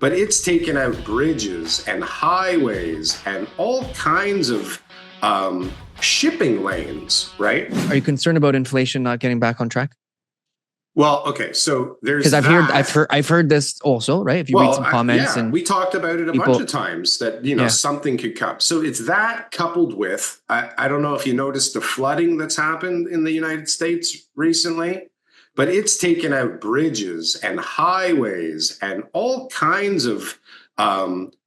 but it's taken out bridges and highways and all kinds of shipping lanes, right? Are you concerned about inflation not getting back on track? Well, okay, so there's because I've heard this also, right? If you read some comments, and we talked about it a bunch of times that something could come. So it's that coupled with I don't know if you noticed the flooding that's happened in the United States recently, but it's taken out bridges and highways and all kinds of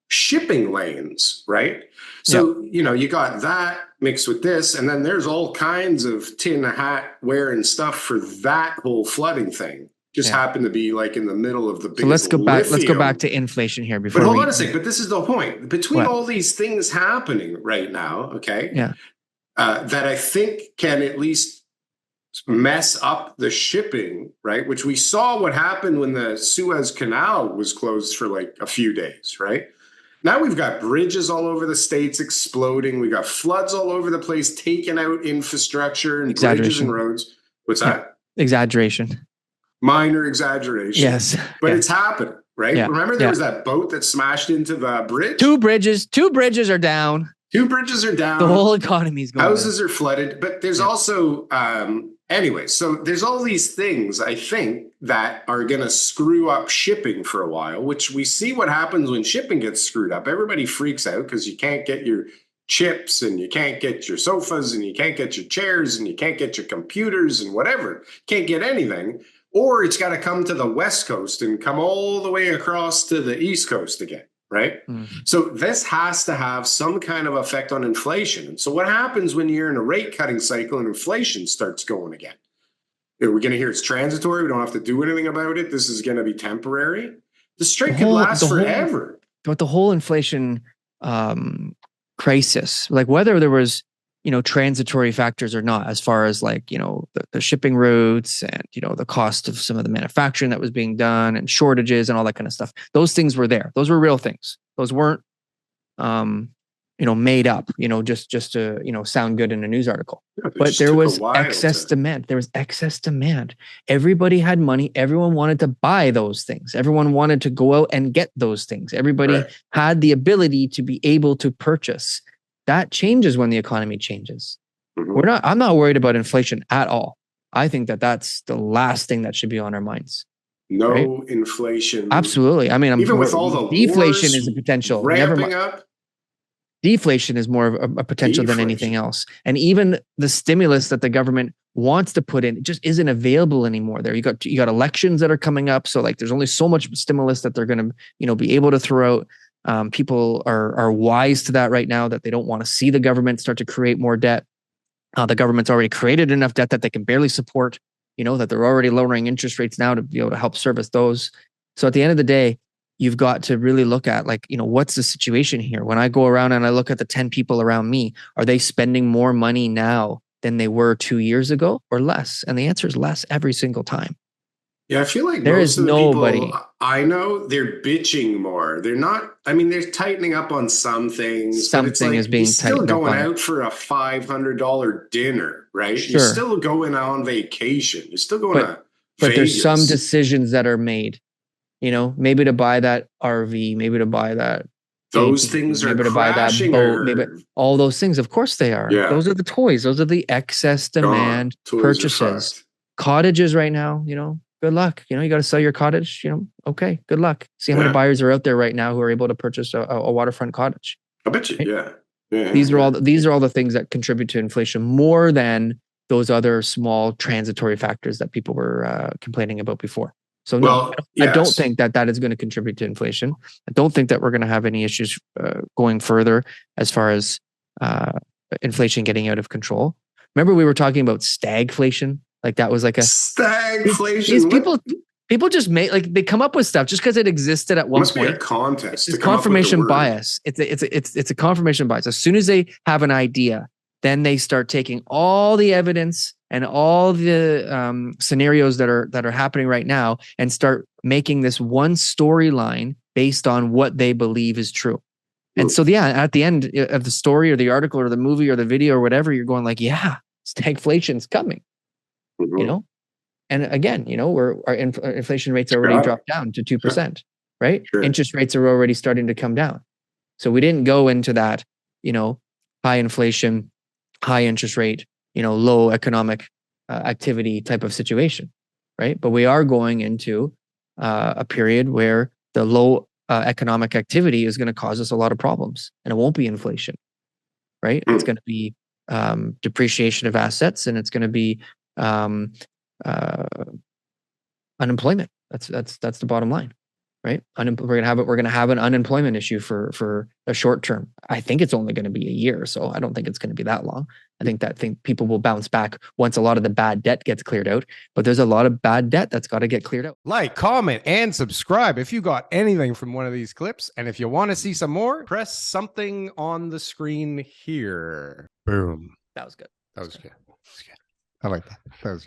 shipping lanes, right? So, you got that mixed with this, and then there's all kinds of tin hat wearing stuff for that whole flooding thing. Just happened to be like in the middle of the biggest. So let's go back to inflation here before. But hold on a second. But this is the point. Between all these things happening right now, okay? Yeah. That I think can at least mess up the shipping, right? Which we saw what happened when the Suez Canal was closed for like a few days, right? Now we've got bridges all over the states exploding. We got floods all over the place, taking out infrastructure and bridges and roads. What's that? Exaggeration. Minor exaggeration. Yes. But it's happening, right? Yeah. Remember there was that boat that smashed into the bridge? Two bridges are down. Two bridges are down. The whole economy's going Houses are flooded. But there's also, anyway, so there's all these things, I think, that are going to screw up shipping for a while, which we see what happens when shipping gets screwed up. Everybody freaks out because you can't get your chips and you can't get your sofas and you can't get your chairs and you can't get your computers and whatever. Can't get anything. Or it's got to come to the West Coast and come all the way across to the East Coast again. Right? Mm-hmm. So this has to have some kind of effect on inflation. And so what happens when you're in a rate cutting cycle and inflation starts going again? We're going to hear it's transitory. We don't have to do anything about it. This is going to be temporary. The strike could last forever. But the whole inflation crisis, like whether there was, transitory factors or not, as far as like, the shipping routes and, the cost of some of the manufacturing that was being done and shortages and all that kind of stuff. Those things were there. Those were real things. Those weren't, made up, just to, sound good in a news article. Yeah, but there was excess demand. There was excess demand. Everybody had money. Everyone wanted to buy those things. Everyone wanted to go out and get those things. Everybody had the ability to be able to purchase. That changes when the economy changes. Mm-hmm. I'm not worried about inflation at all. I think that that's the last thing that should be on our minds. No inflation. Absolutely. I mean, even with all the deflation is a potential. Ramping up. Deflation is more of a potential than anything else. And even the stimulus that the government wants to put in, it just isn't available anymore. There, you got elections that are coming up. So like, there's only so much stimulus that they're going to, be able to throw out. People are wise to that right now, that they don't want to see the government start to create more debt. The government's already created enough debt that they can barely support, that they're already lowering interest rates now to be able to help service those. So at the end of the day, you've got to really look at what's the situation here? When I go around and I look at the 10 people around me, are they spending more money now than they were 2 years ago or less? And the answer is less every single time. Yeah, I feel like there is nobody. People I know, they're bitching more. They're not. I mean, they're tightening up on some things. Something is being tightened up on. You're still going out for a $500 dinner, right? Sure. You're still going on vacation. You're still going to Vegas. But there's some decisions that are made. Maybe to buy that RV, maybe to buy that. Those things are crashing. Buy that boat, maybe all those things. Of course they are. Yeah. Those are the toys. Those are the excess demand purchases. Cottages right now, good luck. You got to sell your cottage, okay, good luck. See how many buyers are out there right now who are able to purchase a waterfront cottage. I bet you, right? Yeah. These are all the things that contribute to inflation more than those other small transitory factors that people were complaining about before. So I don't think that is going to contribute to inflation. I don't think that we're going to have any issues going further as far as inflation getting out of control. Remember we were talking about stagflation? Like that was like a stagflation. These people just make they come up with stuff just because it existed at one point. Must be a contest. It's confirmation bias. It's a confirmation bias. As soon as they have an idea, then they start taking all the evidence and all the scenarios that are happening right now and start making this one storyline based on what they believe is true. And so, at the end of the story or the article or the movie or the video or whatever, you're going like, stagflation's coming. Mm-hmm. And again, our inflation rates already dropped down to 2%. right? Sure. Interest rates are already starting to come down. So we didn't go into that, high inflation, high interest rate, low economic activity type of situation, right? But we are going into a period where the low economic activity is going to cause us a lot of problems, and it won't be inflation, right? It's going to be depreciation of assets, and it's going to be unemployment. That's the bottom line, right? We're gonna have an unemployment issue for a short term. I think it's only going to be a year, so I don't think it's going to be that long. I think people will bounce back once a lot of the bad debt gets cleared out. But there's a lot of bad debt that's got to get cleared out. Like, comment, and subscribe if you got anything from one of these clips. And if you want to see some more, press something on the screen here. Boom. That was good. That was good. I like that. That was good.